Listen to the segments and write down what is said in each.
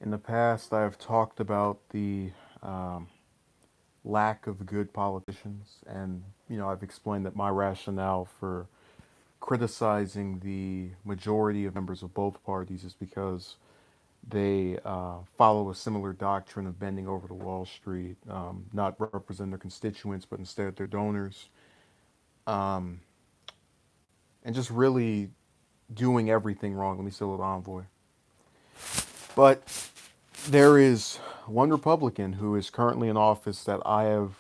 In the past, I've talked about the um, lack of good politicians, and I've explained that my rationale for criticizing the majority of members of both parties is because they follow a similar doctrine of bending over to Wall Street, not representing their constituents, but instead their donors, um, and just really doing everything wrong. Let me say a little envoy. But there is one Republican who is currently in office that I have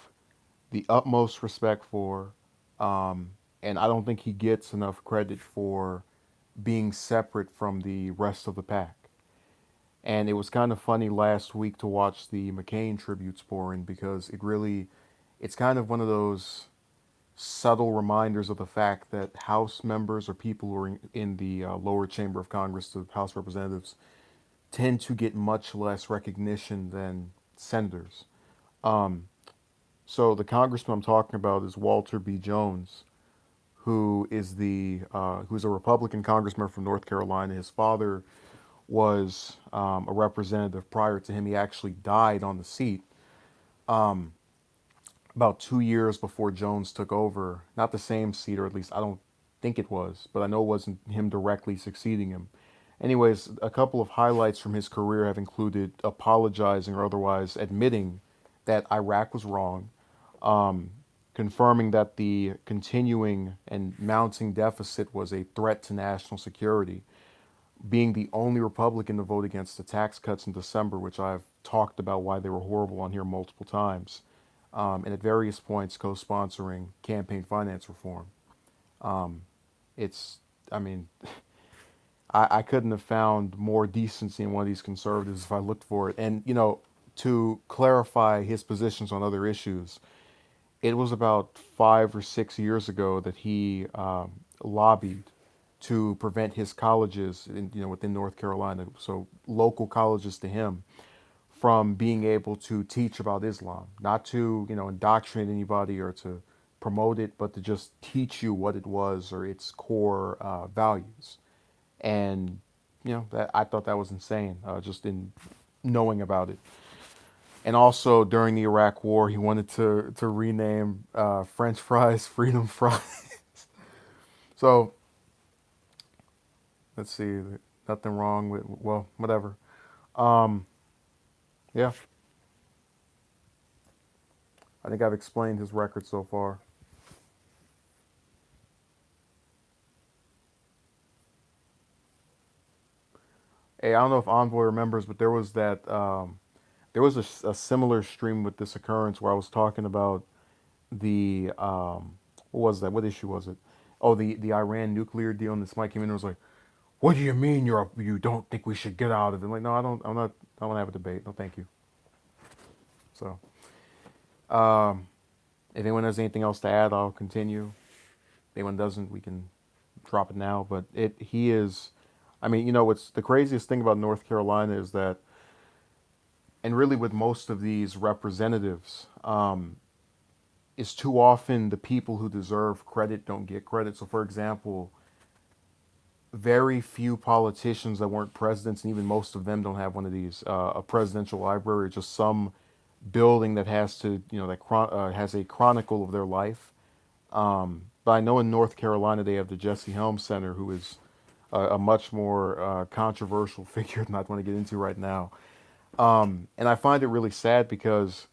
the utmost respect for, and I don't think he gets enough credit for being separate from the rest of the pack. And it was kind of funny last week to watch the McCain tributes pour in because it's kind of one of those subtle reminders of the fact that House members or people who are in the lower chamber of Congress, the House of Representatives, tend to get much less recognition than senators. Um, so the congressman I'm talking about is Walter B. Jones, who's a Republican congressman from North Carolina. His father was a representative prior to him. He actually died on the seat um, about 2 years before Jones took over. Not the same seat, or at least I don't think it was, but I know it wasn't him directly succeeding him. Anyways, a couple of highlights from his career have included apologizing or otherwise admitting that Iraq was wrong, um, confirming that the continuing and mounting deficit was a threat to national security, being the only Republican to vote against the tax cuts in December, which I've talked about why they were horrible on here multiple times, and at various points co-sponsoring campaign finance reform. Um, it's, I mean, I couldn't have found more decency in one of these conservatives if I looked for it. And, to clarify his positions on other issues, it was about 5 or 6 years ago that he lobbied to prevent his colleges, within North Carolina, so local colleges to him, from being able to teach about Islam, not to indoctrinate anybody or to promote it, but to just teach you what it was or its core values. And that I thought that was insane, just in knowing about it. And also during the Iraq War, he wanted to rename French fries Freedom Fries. So let's see, nothing wrong with, well, whatever. Um, yeah, I think I've explained his record so far. Hey, I don't know if Envoy remembers, but there was a similar stream with this occurrence where I was talking about the what was that? What issue was it? Oh, the Iran nuclear deal, and this Mike came in and was like, "What do you mean you don't think we should get out of it?" I'm like, no, I don't. I'm not. I don't want to have a debate. No, thank you. So, um, if anyone has anything else to add, I'll continue. If anyone doesn't, we can drop it now. But he is. I mean, what's the craziest thing about North Carolina is that, and really with most of these representatives, is too often the people who deserve credit don't get credit. So, for example, very few politicians that weren't presidents, and even most of them don't have one of these a presidential library, just some building that has to has a chronicle of their life. But I know in North Carolina they have the Jesse Helms Center, who is a much more controversial figure than I'd want to get into right now. And I find it really sad because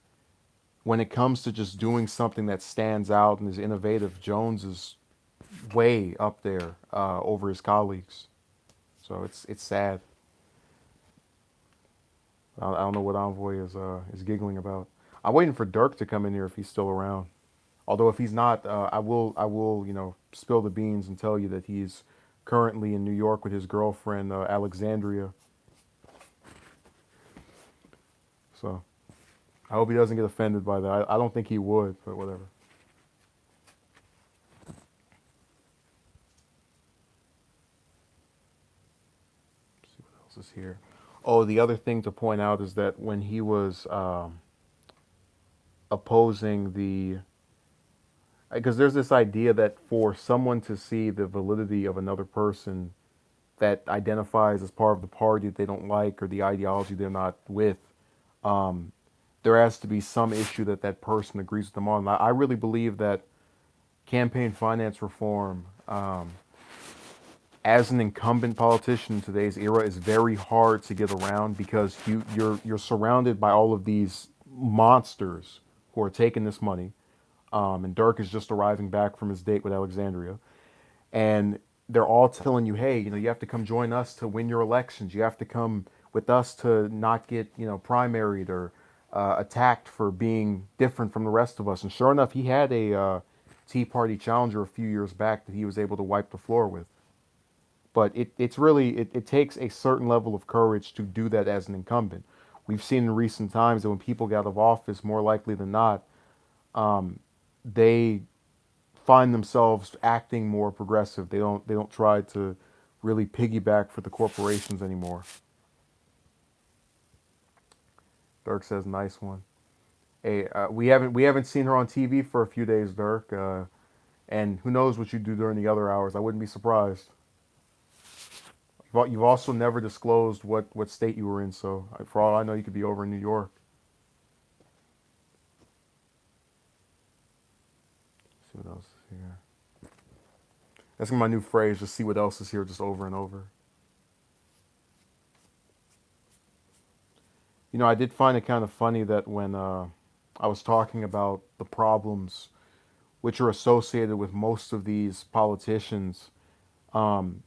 when it comes to just doing something that stands out and is innovative, Jones is way up there over his colleagues. So it's sad. I don't know what Envoy is giggling about. I'm waiting for Dirk to come in here if he's still around. Although if he's not, I will spill the beans and tell you that he's currently in New York with his girlfriend Alexandria. So I hope he doesn't get offended by that. I don't think he would, but whatever. Let's see what else is here. Oh, the other thing to point out is that when he was opposing the, because there's this idea that for someone to see the validity of another person, that identifies as part of the party that they don't like or the ideology they're not with, there has to be some issue that that person agrees with them on. I really believe that campaign finance reform, as an incumbent politician in today's era, is very hard to get around because you're surrounded by all of these monsters who are taking this money. And Dirk is just arriving back from his date with Alexandria, and they're all telling you, hey, you have to come join us to win your elections. You have to come with us to not get, primaried or attacked for being different from the rest of us. And sure enough, he had a Tea Party challenger a few years back that he was able to wipe the floor with. But it's really, it takes a certain level of courage to do that as an incumbent. We've seen in recent times that when people get out of office, more likely than not, they find themselves acting more progressive. They don't try to really piggyback for the corporations anymore. Dirk says, "Nice one." Hey, we haven't seen her on TV for a few days, Dirk. And who knows what you do during the other hours? I wouldn't be surprised. You've also never disclosed what state you were in, so for all I know, you could be over in New York. Let's see what else is here. That's my new phrase. Just see what else is here, just over and over. I did find it kind of funny that when I was talking about the problems which are associated with most of these politicians, um,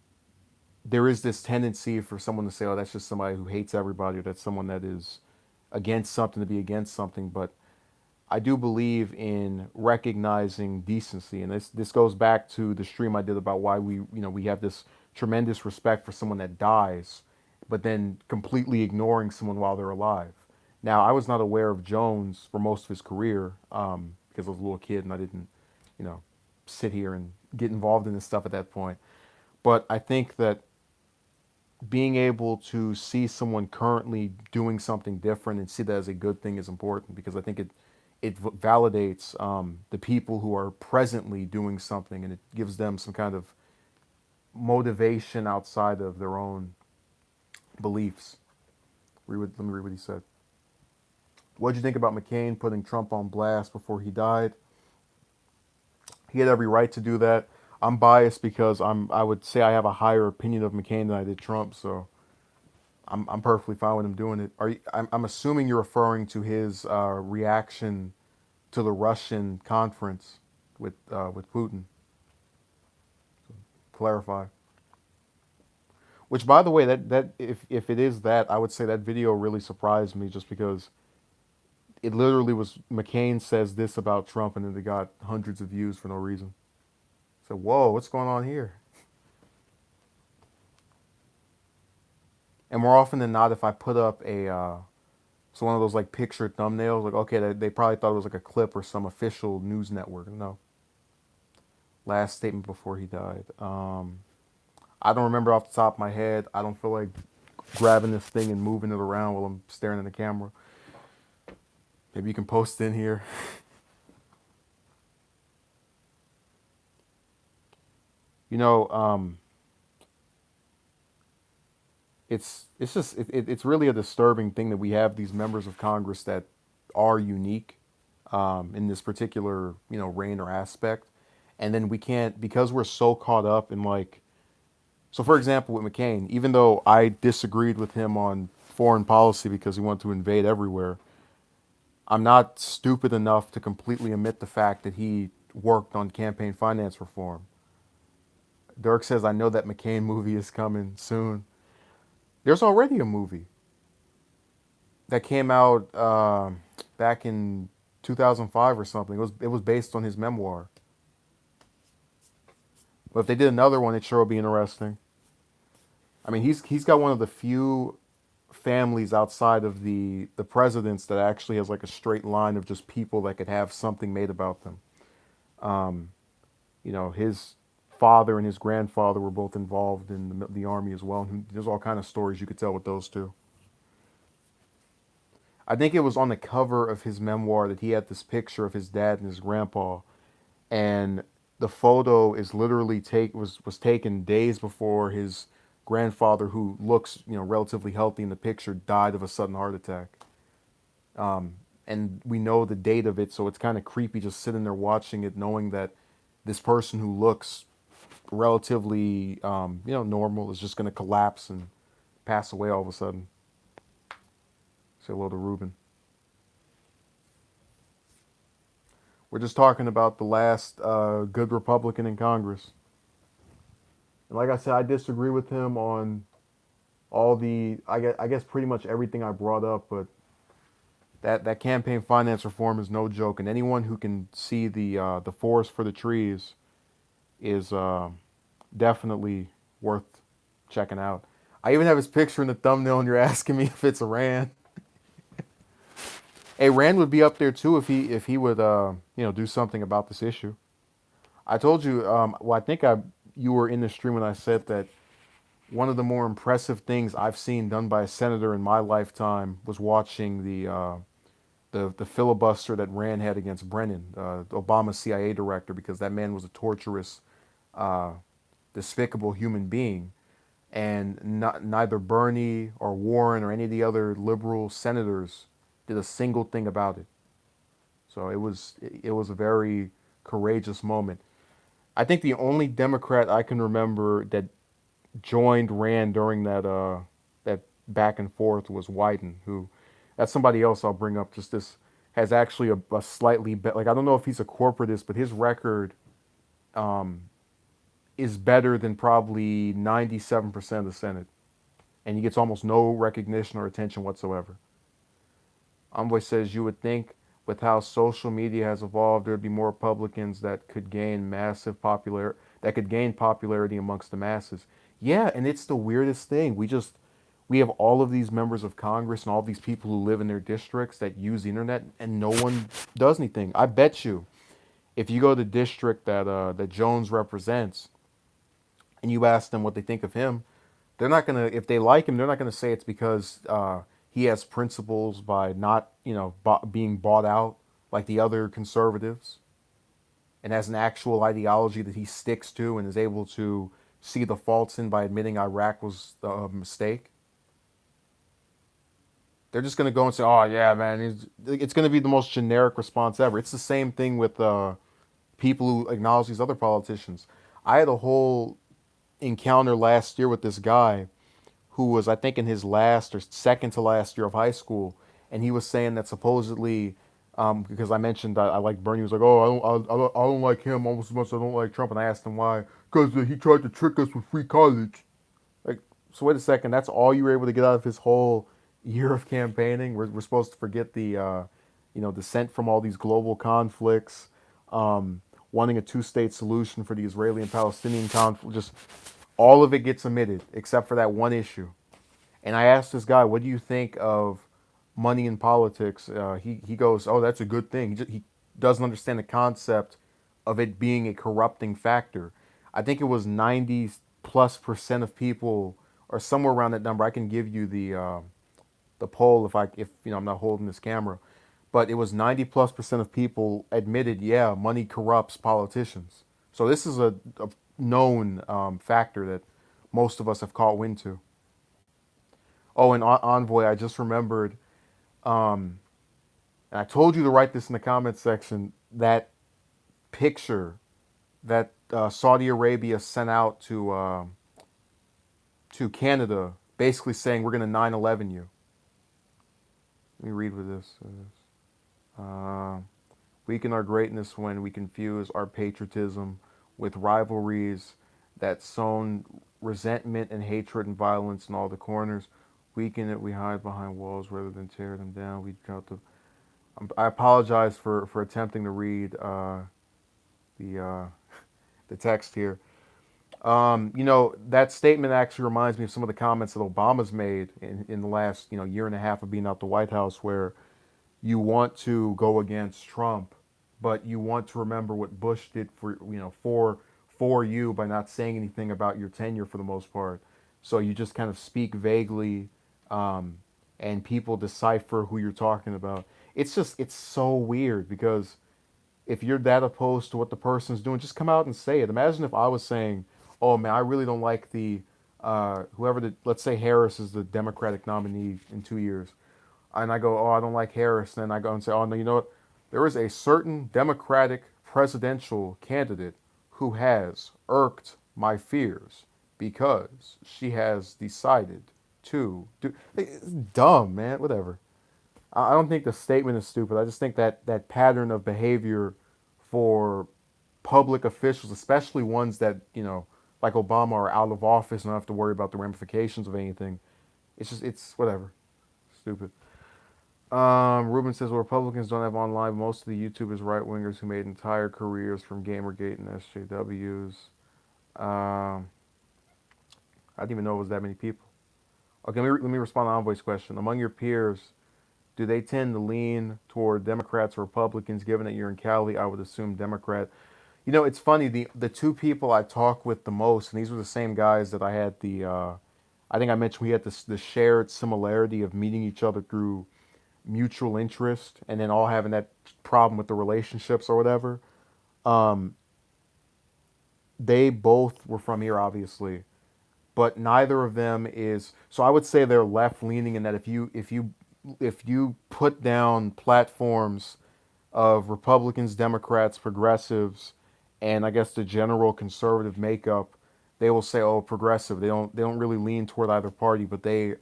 there is this tendency for someone to say, "Oh, that's just somebody who hates everybody," or "That's someone that is against something to be against something." But I do believe in recognizing decency, and this goes back to the stream I did about why we have this tremendous respect for someone that dies, but then completely ignoring someone while they're alive. Now, I was not aware of Jones for most of his career because I was a little kid and I didn't, you know, sit here and get involved in this stuff at that point. But I think that being able to see someone currently doing something different and see that as a good thing is important because I think it validates the people who are presently doing something and it gives them some kind of motivation outside of their own beliefs. Let me read what he said. What did you think about McCain putting Trump on blast before he died? He had every right to do that. I'm biased because I would say I have a higher opinion of McCain than I did Trump, so I'm perfectly fine with him doing it. I'm assuming you're referring to his reaction to the Russian conference with Putin. Clarify. Which, by the way, that if it is that, I would say that video really surprised me, just because it literally was McCain says this about Trump, and then they got hundreds of views for no reason. So, whoa, what's going on here? And more often than not, if I put up a so one of those like picture thumbnails, like okay, they probably thought it was like a clip or some official news network. No, last statement before he died. I don't remember off the top of my head. I don't feel like grabbing this thing and moving it around while I'm staring at the camera. Maybe you can post in here. You know, it's really a disturbing thing that we have these members of Congress that are unique in this particular reign or aspect, and then we can't, because we're so caught up in like, so for example with McCain, even though I disagreed with him on foreign policy because he wanted to invade everywhere, I'm not stupid enough to completely omit the fact that he worked on campaign finance reform. Dirk says, I know that McCain movie is coming soon. There's already a movie that came out back in 2005 or something. It was based on his memoir. But if they did another one, it sure would be interesting. I mean, he's got one of the few families outside of the presidents that actually has like a straight line of just people that could have something made about them. Um, his father and his grandfather were both involved in the army as well. And there's all kind of stories you could tell with those two. I think it was on the cover of his memoir that he had this picture of his dad and his grandpa, and the photo is literally was taken days before his grandfather, who looks, relatively healthy in the picture, died of a sudden heart attack. And we know the date of it, so it's kind of creepy just sitting there watching it, knowing that this person who looks relatively, normal is just going to collapse and pass away all of a sudden. Say hello to Ruben. We're just talking about the last good Republican in Congress. And like I said, I disagree with him on all the, I guess pretty much everything I brought up, but that campaign finance reform is no joke. And anyone who can see the forest for the trees is definitely worth checking out. I even have his picture in the thumbnail, and you're asking me if it's Rand. Hey, Rand would be up there too if he would do something about this issue. I told you, well, I think you were in the stream when I said that one of the more impressive things I've seen done by a senator in my lifetime was watching the filibuster that Rand had against Brennan, Obama's CIA director, because that man was a torturous, uh, despicable human being, and neither Bernie or Warren or any of the other liberal senators did a single thing about it. So it was a very courageous moment. I think the only Democrat I can remember that joined Rand during that back and forth was Wyden, who that's somebody else I'll bring up. Just this has actually a slightly like, I don't know if he's a corporatist, but his record um, is better than probably 97% of the Senate, and he gets almost no recognition or attention whatsoever. Envoy says you would think with how social media has evolved, there'd be more Republicans that could gain popularity amongst the masses. Yeah, and it's the weirdest thing. We have all of these members of Congress and all these people who live in their districts that use the internet, and no one does anything. I bet you, if you go to the district that Jones represents, and you ask them what they think of him, they're not gonna. If they like him, they're not gonna say it's because he has principles by not, being bought out like the other conservatives, and has an actual ideology that he sticks to and is able to see the faults in by admitting Iraq was a mistake. They're just going to go and say, "Oh yeah, man," it's going to be the most generic response ever. It's the same thing with people who acknowledge these other politicians. I had a whole encounter last year with this guy who was, I think, in his last or second to last year of high school, and he was saying that supposedly, because I mentioned that I like Bernie, he was like, "Oh, I don't like him almost as much as I don't like Trump," and I asked him why, because he tried to trick us with free college. Like, so wait a second, that's all you were able to get out of his whole year of campaigning? We're supposed to forget the, descent from all these global conflicts, wanting a two-state solution for the Israeli and Palestinian conflict. Just all of it gets omitted except for that one issue. And I asked this guy, "What do you think of money in politics?" He goes, "Oh, that's a good thing." He doesn't understand the concept of it being a corrupting factor. I think it was 90+% of people, or somewhere around that number. I can give you the poll if I'm not holding this camera, but it was 90+% of people admitted, yeah, money corrupts politicians. So this is a known factor that most of us have caught wind to. Oh, and Envoy, I just remembered, um, and I told you to write this in the comments section, that picture that Saudi Arabia sent out to Canada, basically saying we're going to 9/11 you. Let me read what this is. Uh, Weaken our greatness when we confuse our patriotism with rivalries that sown resentment and hatred and violence in all the corners. Weaken it, we hide behind walls rather than tear them down. We count the. I apologize for attempting to read the the text here. That statement actually reminds me of some of the comments that Obama's made in the last, year and a half of being out the White House, where you want to go against Trump, but you want to remember what Bush did for you by not saying anything about your tenure for the most part. So you just kind of speak vaguely, um, and people decipher who you're talking about. It's so weird because if you're that opposed to what the person's doing, just come out and say it. Imagine if I was saying, "Oh man, I really don't like the whoever let's say Harris is the Democratic nominee in 2 years, and I go, oh, I don't like Harris, and then I go and say, oh no, you know what? There is a certain Democratic presidential candidate who has irked my fears because she has decided to do. It's dumb, man. Whatever. I don't think the statement is stupid. I just think that that pattern of behavior for public officials, especially ones that, like Obama, are out of office and don't have to worry about the ramifications of anything. It's whatever. Stupid. Ruben says, well, Republicans don't have online. Most of the YouTubers, right wingers who made entire careers from Gamergate and SJWs. Um, I didn't even know it was that many people. Okay, let me respond to Envoy's question. Among your peers, do they tend to lean toward Democrats or Republicans? Given that you're in Cali, I would assume Democrat. It's funny. The two people I talk with the most, and these were the same guys that I had the. I think I mentioned we had this the shared similarity of meeting each other through mutual interest, and then all having that problem with the relationships or whatever. Um, they both were from here, obviously, but neither of them is. So I would say they're left leaning in that if you put down platforms of Republicans, Democrats, progressives, and I guess the general conservative makeup, they will say, "Oh, progressive." They don't really lean toward either party, but they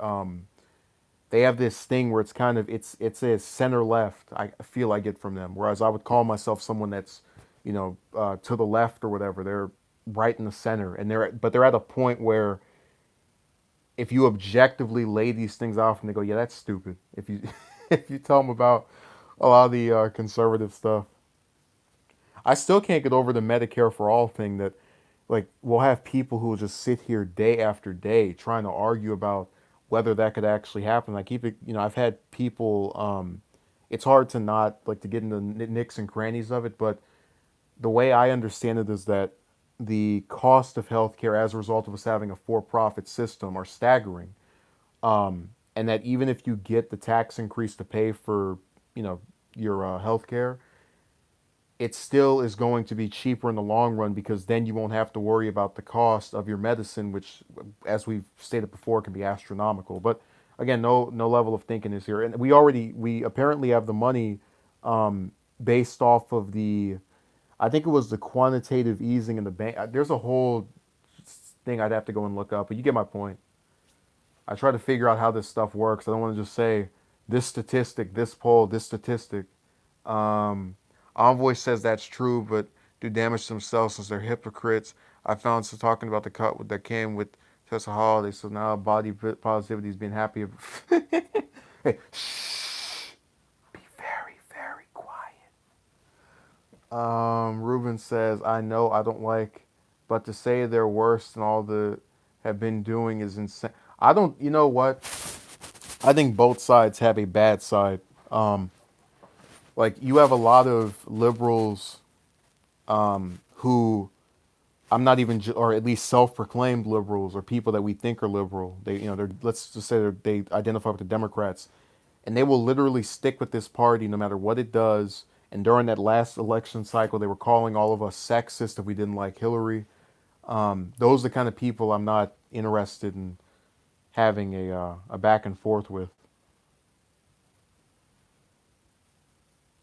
have this thing where it's kind of it's a center left. I feel I get from them, whereas I would call myself someone that's to the left or whatever. They're right in the center, and they're at a point where if you objectively lay these things off and they go, yeah, that's stupid. If you if you tell them about a lot of the conservative stuff, I still can't get over the Medicare for all thing. That like we'll have people who will just sit here day after day trying to argue about whether that could actually happen. I keep it, I've had people. It's hard to not like to get into the nicks and crannies of it, but the way I understand it is that the cost of healthcare as a result of us having a for-profit system are staggering, and that even if you get the tax increase to pay for, your healthcare, it still is going to be cheaper in the long run because then you won't have to worry about the cost of your medicine, which, as we've stated before, can be astronomical. But again, no level of thinking is here, and we apparently have the money based off of the, I think it was the quantitative easing in the bank. There's a whole thing I'd have to go and look up, but you get my point. I try to figure out how this stuff works. I don't want to just say this statistic, this poll, this statistic. Um, Envoy says that's true, but do damage to themselves since they're hypocrites. I found some talking about the cut that came with Tessa Holiday, so now body positivity is being happy. Hey, shh, be very, very quiet. Ruben says, I know I don't like, but to say they're worse than all the have been doing is insane. I don't, you know what? I think both sides have a bad side. Um, like you have a lot of liberals who I'm not even, or at least self-proclaimed liberals, or people that we think are liberal. They're let's just say they identify with the Democrats, and they will literally stick with this party no matter what it does. And during that last election cycle, they were calling all of us sexist if we didn't like Hillary. Those are the kind of people I'm not interested in having a back and forth with.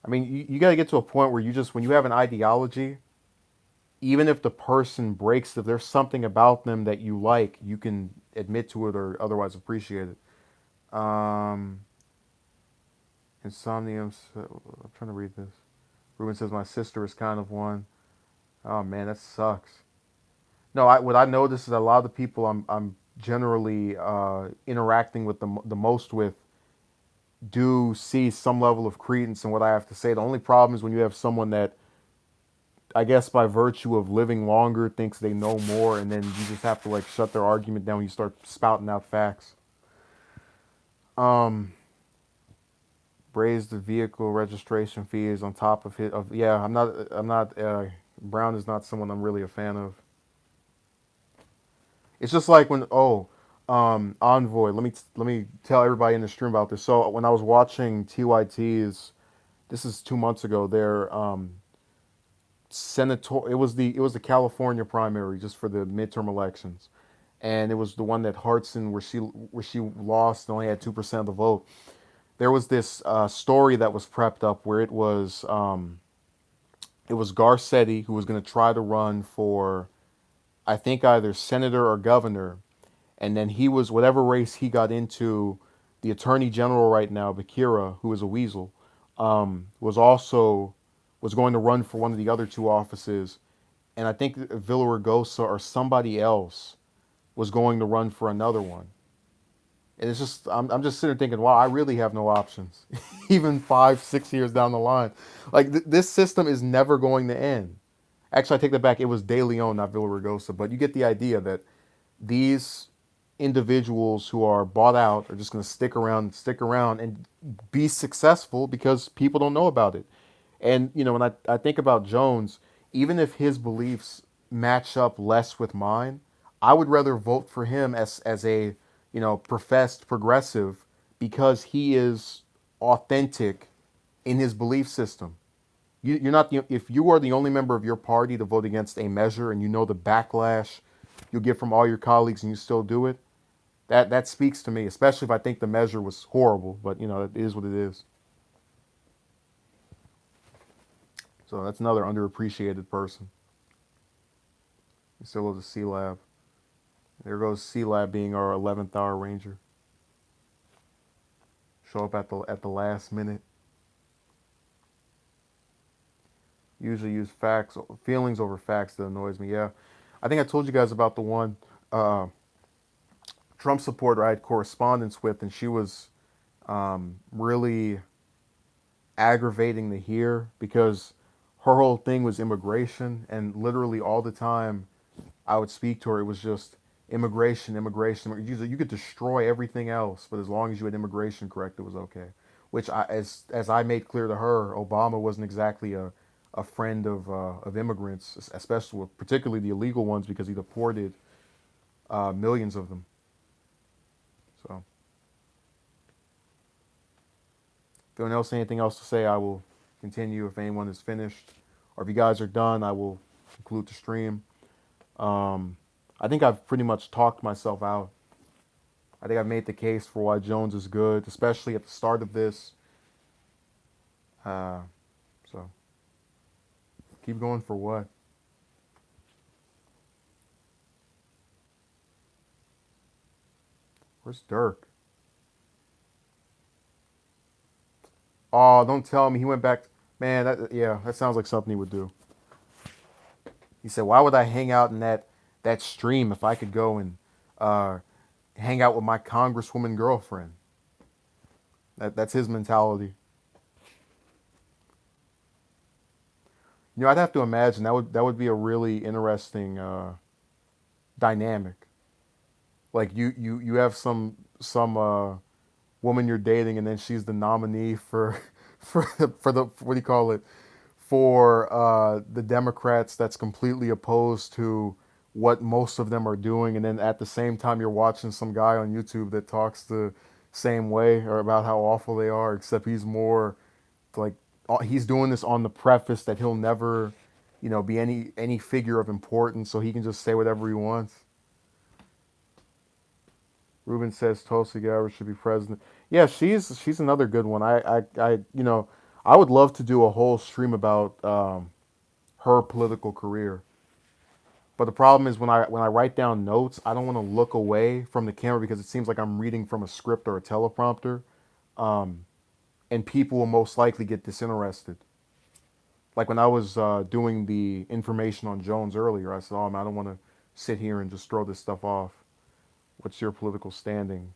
I mean, you got to get to a point where when you have an ideology, even if the person breaks, if there's something about them that you like, you can admit to it or otherwise appreciate it. Um, Insomnium, I'm trying to read this. Ruben says my sister is kind of one. Oh man, that sucks. No, what I notice is a lot of the people I'm generally interacting with the most with do see some level of credence in what I have to say. The only problem is when you have someone that, I guess, by virtue of living longer, thinks they know more, and then you just have to like shut their argument down when you start spouting out facts. Um, Raise the vehicle registration fees on top of it. Of yeah, I'm not. Brown is not someone I'm really a fan of. It's just like when Envoy. Let me tell everybody in the stream about this. So when I was watching TYT's, this is 2 months ago. Their senator. It was the California primary just for the midterm elections, and it was the one that Hartson where she lost and only had 2% of the vote. There was this story that was prepped up where it was Garcetti who was going to try to run for, I think, either senator or governor, and then he was, whatever race he got into, the attorney general right now, Bakira, who is a weasel, was going to run for one of the other two offices, and I think Villaraigosa or somebody else was going to run for another one. And it's just, I'm just sitting there thinking, wow, I really have no options, even 5, 6 years down the line. Like this system is never going to end. Actually, I take that back. It was De Leon, not Villaraigosa, but you get the idea that these individuals who are bought out are just going to stick around, and be successful because people don't know about it. And when I think about Jones, even if his beliefs match up less with mine, I would rather vote for him as a professed progressive because he is authentic in his belief system. You're not if you are the only member of your party to vote against a measure and you know the backlash you'll get from all your colleagues and you still do it, that speaks to me, especially if I think the measure was horrible. But it is what it is. So that's another underappreciated person. Still goes to C Lab. There goes C Lab being our 11th hour ranger. Show up at the last minute. Usually use facts, feelings over facts that annoys me. Yeah, I think I told you guys about the one uh, Trump supporter I had correspondence with, and she was really aggravating to hear because her whole thing was immigration, and literally all the time I would speak to her, it was just immigration, immigration. You could destroy everything else, but as long as you had immigration correct, it was okay. Which, as I made clear to her, Obama wasn't exactly a friend of immigrants, especially particularly the illegal ones, because he deported millions of them. So, if anyone else has anything else to say, I will continue. If anyone is finished, or if you guys are done, I will conclude the stream. Um, I think I've pretty much talked myself out. I think I've made the case for why Jones is good, especially at the start of this. Uh, so keep going for what? Where's Dirk? Oh, don't tell me he went back. Man, yeah, that sounds like something he would do. He said, "Why would I hang out in that stream if I could go and uh, hang out with my congresswoman girlfriend?" That's his mentality. I'd have to imagine that would be a really interesting dynamic. Like you have some woman you're dating, and then she's the nominee for for the what do you call it, for the Democrats that's completely opposed to what most of them are doing, and then at the same time you're watching some guy on YouTube that talks the same way or about how awful they are, except he's more like he's doing this on the preface that he'll never, be any figure of importance, so he can just say whatever he wants. Ruben says Tulsi Gabbard should be president. Yeah, she's another good one. I would love to do a whole stream about her political career. But the problem is when I write down notes, I don't want to look away from the camera because it seems like I'm reading from a script or a teleprompter, and people will most likely get disinterested. Like when I was doing the information on Jones earlier, I said, "Oh man, I don't want to sit here and just throw this stuff off." What's your political standing?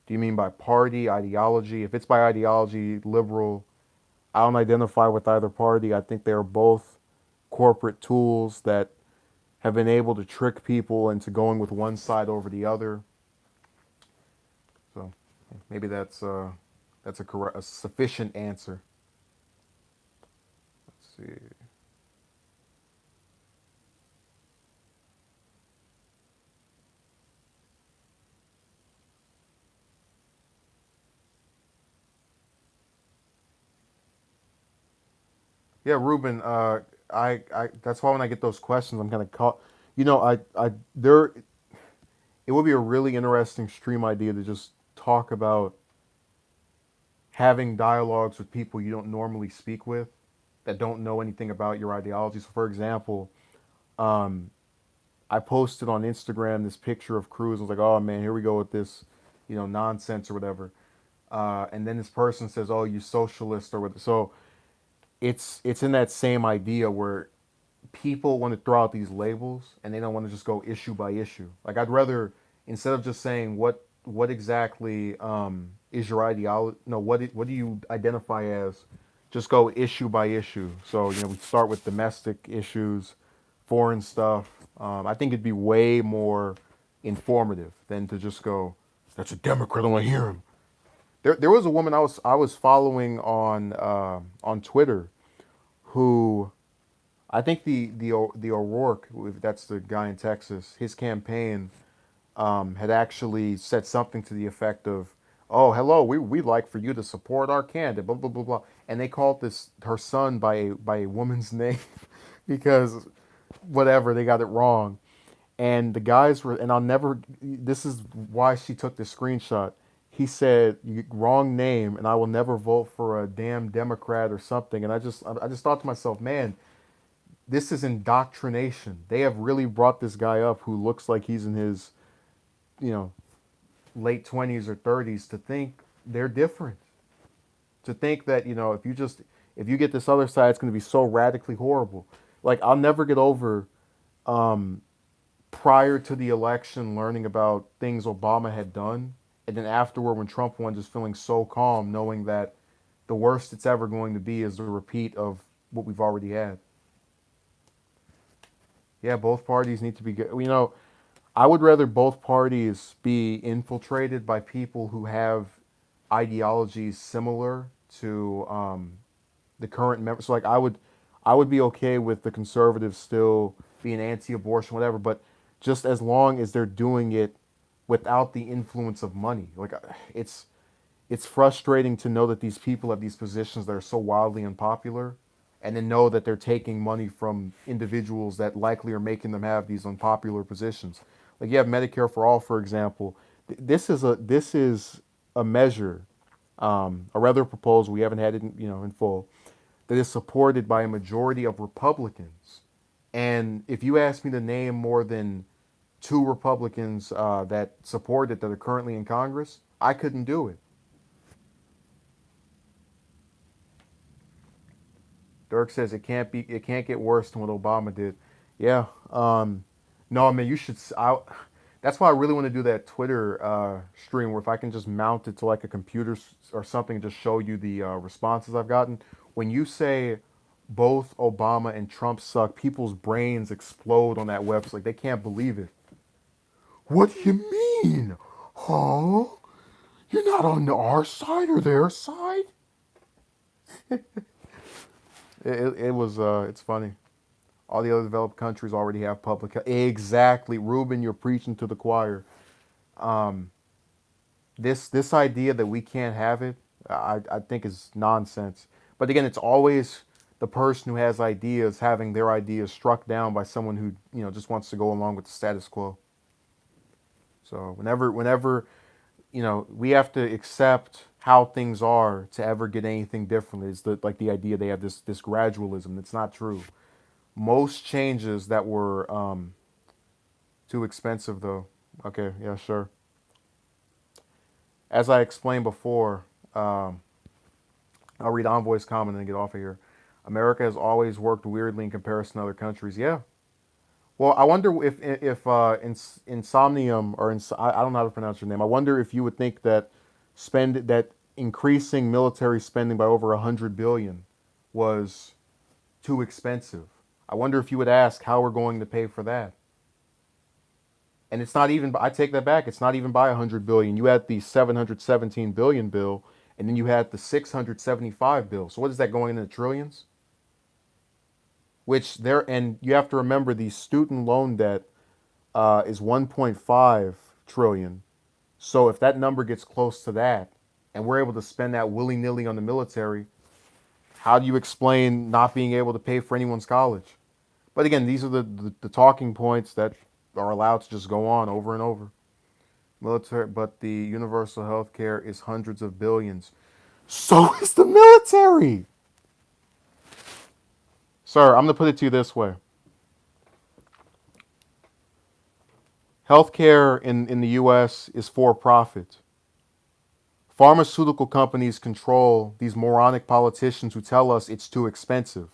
Do you mean by party, ideology? If it's by ideology, liberal, I don't identify with either party. I think they're both corporate tools that have been able to trick people into going with one side over the other. So maybe that's a sufficient answer. Let's see. Yeah, Ruben. I that's why when I get those questions, I'm kind of caught. There, it would be a really interesting stream idea to just talk about having dialogues with people you don't normally speak with that don't know anything about your ideology. So, for example, um, I posted on Instagram this picture of Cruz. I was like, "Oh man, here we go with this, nonsense or whatever." And then this person says, "Oh, you socialist or what?" So it's in that same idea where people want to throw out these labels and they don't want to just go issue by issue. Like I'd rather, instead of just saying what exactly is your ideology, no, what do you identify as, just go issue by issue. So we start with domestic issues, foreign stuff. I think it'd be way more informative than to just go, that's a Democrat, I don't want to hear him. There was a woman I was following on Twitter who, I think the O'Rourke, if that's the guy in Texas, his campaign had actually said something to the effect of, "Oh, hello, we'd like for you to support our candidate," blah blah blah blah, and they called this her son by a woman's name because whatever, they got it wrong. And the guys were, and I'll never. This is why she took the screenshot. He said, "Wrong name," and I will never vote for a damn Democrat or something. And I just thought to myself, man, this is indoctrination. They have really brought this guy up who looks like he's in his, you know, late 20s or 30s to think they're different. To think that, if you get this other side, it's going to be so radically horrible. Like, I'll never get over um, prior to the election learning about things Obama had done. And then afterward, when Trump won, just feeling so calm, knowing that the worst it's ever going to be is a repeat of what we've already had. Yeah, both parties need to be good. I would rather both parties be infiltrated by people who have ideologies similar to the current members. So, like, I would be okay with the conservatives still being anti-abortion, whatever, but just as long as they're doing it without the influence of money. Like, it's frustrating to know that these people have these positions that are so wildly unpopular, and then know that they're taking money from individuals that likely are making them have these unpopular positions. Like, you have Medicare for all, for example. This is a measure, a rather proposal, we haven't had it in full, that is supported by a majority of Republicans. And if you ask me to name more than two Republicans that support it that are currently in Congress, I couldn't do it. Dirk says it can't get worse than what Obama did. Yeah. No, I mean, you should. That's why I really want to do that Twitter stream where if I can just mount it to like a computer or something, and just show you the responses I've gotten. When you say both Obama and Trump suck, people's brains explode on that website. Like, they can't believe it. What do you mean? Huh? You're not on our side or their side? It was it's funny. All the other developed countries already have public health. Exactly, Ruben, you're preaching to the choir. Um, this idea that we can't have it, I think is nonsense. But again, it's always the person who has ideas having their ideas struck down by someone who just wants to go along with the status quo. So whenever we have to accept how things are to ever get anything different. Is the idea they have this gradualism. It's not true. Most changes that were too expensive, though. Okay, yeah, sure. As I explained before, I'll read Envoy's comment and then get off of here. America has always worked weirdly in comparison to other countries. Yeah. Well, I wonder if Insomnium or I don't know how to pronounce your name. I wonder if you would think that increasing military spending by over 100 billion was too expensive. I wonder if you would ask how we're going to pay for that. And it's not even. I take that back. It's not even by 100 billion. You had the 717 billion bill, and then you had the 675 bill. So what is that going into trillions? Which there, and you have to remember the student loan debt is 1.5 trillion. So if that number gets close to that, and we're able to spend that willy nilly on the military, how do you explain not being able to pay for anyone's college? But again, these are the talking points that are allowed to just go on over and over. Military, but the universal health care is hundreds of billions. So is the military. Sir, I'm going to put it to you this way. Healthcare in the US is for profit. Pharmaceutical companies control these moronic politicians who tell us it's too expensive.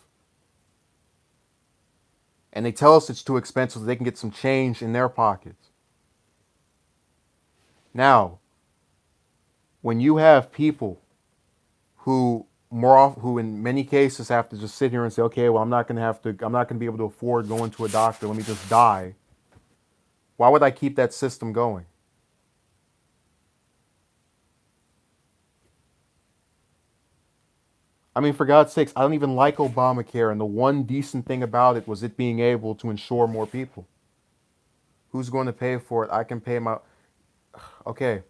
And they tell us it's too expensive so they can get some change in their pockets. Now, when you have people who in many cases have to just sit here and say, okay, well, I'm not going to be able to afford going to a doctor. Let me just die. Why would I keep that system going? I mean, for God's sakes, I don't even like Obamacare, and the one decent thing about it was it being able to insure more people. Who's going to pay for it? I can pay my. Okay,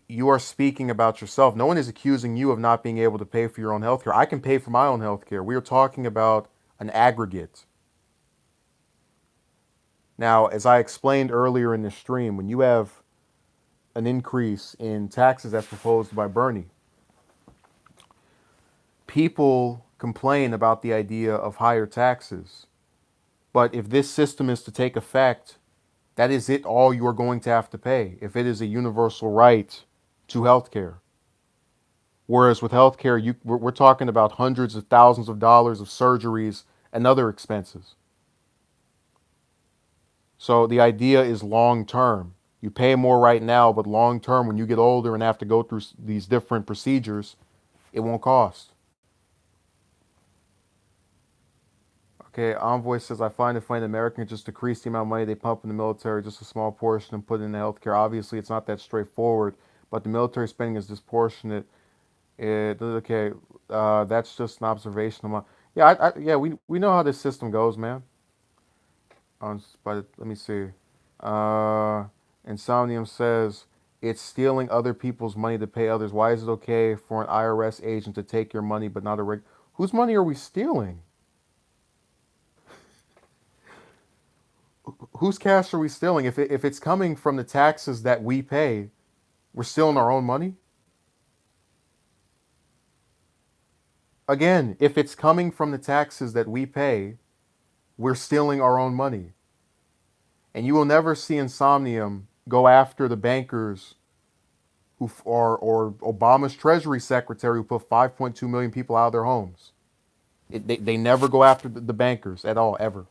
you are speaking about yourself. No one is accusing you of not being able to pay for your own health care. I can pay for my own health care. We are talking about an aggregate. Now, as I explained earlier in the stream, when you have an increase in taxes as proposed by Bernie, people complain about the idea of higher taxes. But if this system is to take effect, that is it all you are going to have to pay if it is a universal right to health care. Whereas with health care, we're talking about hundreds of thousands of dollars of surgeries and other expenses. So the idea is long term. You pay more right now, but long term, when you get older and have to go through these different procedures, it won't cost. Okay, Envoy says, I find it funny that Americans just decrease the amount of money they pump in the military, just a small portion, and put it in the healthcare. Obviously, it's not that straightforward, but the military spending is disproportionate. Okay, that's just an observation of mine. Yeah, yeah, we know how this system goes, man. But let me see. Uh, Insomnium says it's stealing other people's money to pay others. Why is it okay for an IRS agent to take your money, but not a reg? Whose money are we stealing? Whose cash are we stealing? If it's coming from the taxes that we pay, we're stealing our own money. Again, if it's coming from the taxes that we pay, we're stealing our own money. And you will never see Insomnium go after the bankers who or Obama's Treasury Secretary who put 5.2 million people out of their homes. They never go after the bankers at all, ever.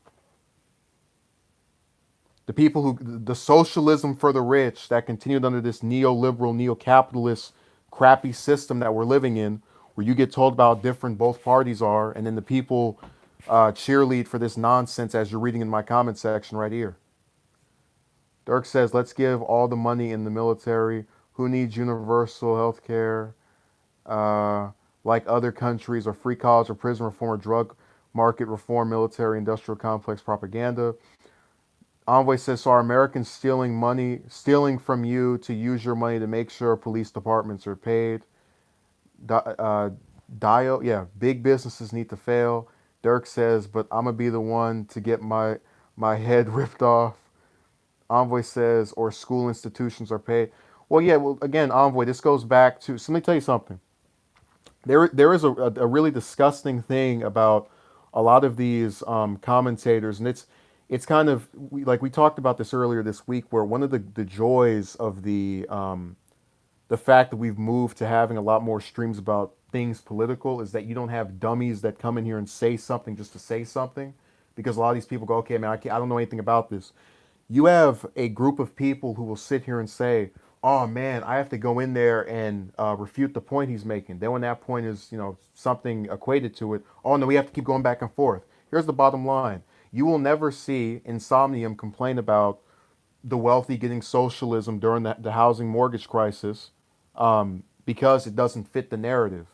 The people the socialism for the rich that continued under this neoliberal, neo-capitalist, crappy system that we're living in, where you get told about how different both parties are, and then the people cheerlead for this nonsense as you're reading in my comment section right here. Dirk says, let's give all the money in the military. Who needs universal health care? Like other countries, or free college or prison reform or drug market reform, military industrial complex propaganda. Envoy says, so are Americans stealing from you to use your money to make sure police departments are paid? Dio, yeah, big businesses need to fail. Dirk says, but I'm going to be the one to get my head ripped off. Envoy says, or school institutions are paid. Well, yeah, well, again, Envoy, this goes back to, so let me tell you something. There is a really disgusting thing about a lot of these commentators, and it's kind of like we talked about this earlier this week, where one of the joys of the fact that we've moved to having a lot more streams about things political is that you don't have dummies that come in here and say something just to say something, because a lot of these people go, okay, man, I don't know anything about this. You have a group of people who will sit here and say, oh man, I have to go in there and refute the point he's making. Then when that point is, something equated to it, oh no, we have to keep going back and forth. Here's the bottom line. You will never see Insomnium complain about the wealthy getting socialism during the housing mortgage crisis, because it doesn't fit the narrative.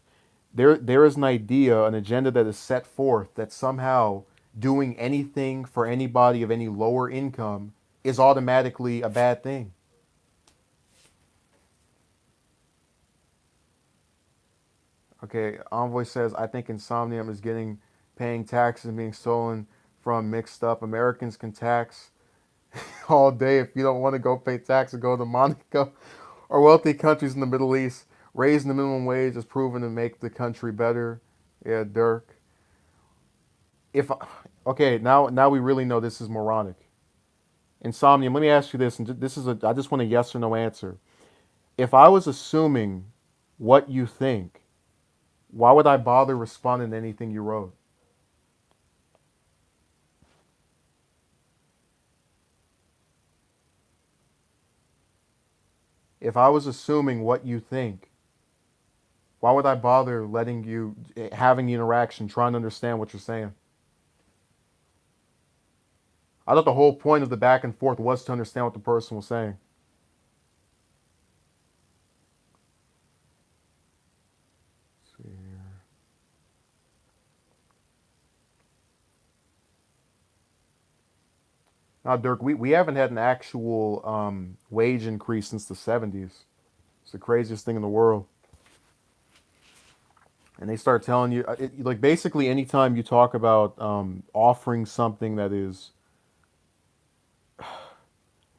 There is an idea, an agenda that is set forth that somehow doing anything for anybody of any lower income is automatically a bad thing. Okay, Envoy says, I think Insomnium is getting paying taxes and being stolen from mixed up. Americans can tax all day. If you don't want to go pay taxes, go to Monaco or wealthy countries in the Middle East. Raising the minimum wage has proven to make the country better. Yeah, Dirk. If okay, now we really know this is moronic. Insomnium. Let me ask you this, and this is I just want a yes or no answer. If I was assuming what you think, why would I bother responding to anything you wrote? If I was assuming what you think, why would I bother letting you having the interaction, trying to understand what you're saying? I thought the whole point of the back and forth was to understand what the person was saying. Let's see here. Now, Dirk, we haven't had an actual wage increase since the 70s. It's the craziest thing in the world. And they start telling you, like, basically, anytime you talk about offering something that is,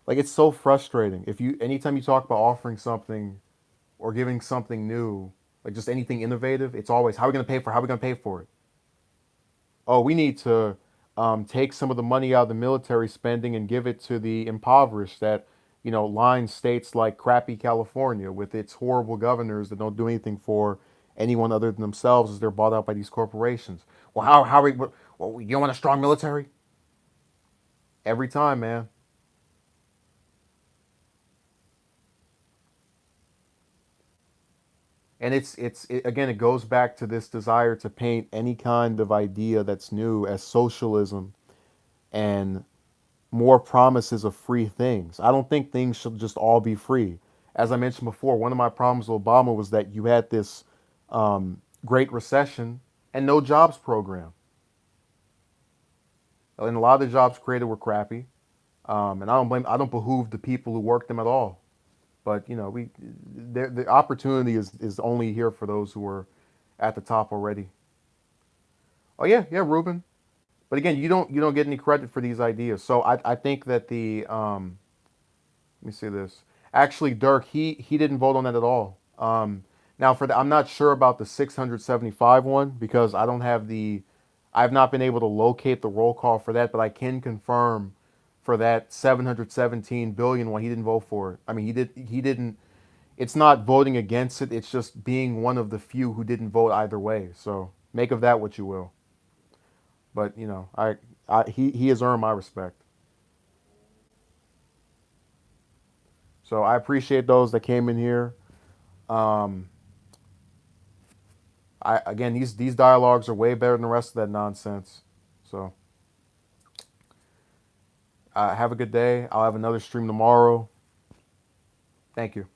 like, it's so frustrating. Anytime you talk about offering something or giving something new, like just anything innovative, it's always, how are we going to pay for it? How are we going to pay for it? Oh, we need to take some of the money out of the military spending and give it to the impoverished that, line states like crappy California with its horrible governors that don't do anything for anyone other than themselves as they're bought out by these corporations. Well, how are we, well, you don't want a strong military? Every time, man. And again, it goes back to this desire to paint any kind of idea that's new as socialism and more promises of free things. I don't think things should just all be free. As I mentioned before, one of my problems with Obama was that you had this Great Recession and no jobs program, and a lot of the jobs created were crappy. And I don't behoove the people who worked them at all. But the opportunity is only here for those who are at the top already. Oh yeah, yeah, Ruben. But again, you don't get any credit for these ideas. So I think that the let me see this. Actually, Dirk, he didn't vote on that at all. Now I'm not sure about the 675 one because I've not been able to locate the roll call for that, but I can confirm for that 717 billion one, he didn't vote for it. I mean, he didn't. It's not voting against it. It's just being one of the few who didn't vote either way. So make of that what you will. But he has earned my respect. So I appreciate those that came in here. Um, again, these dialogues are way better than the rest of that nonsense. So have a good day. I'll have another stream tomorrow. Thank you.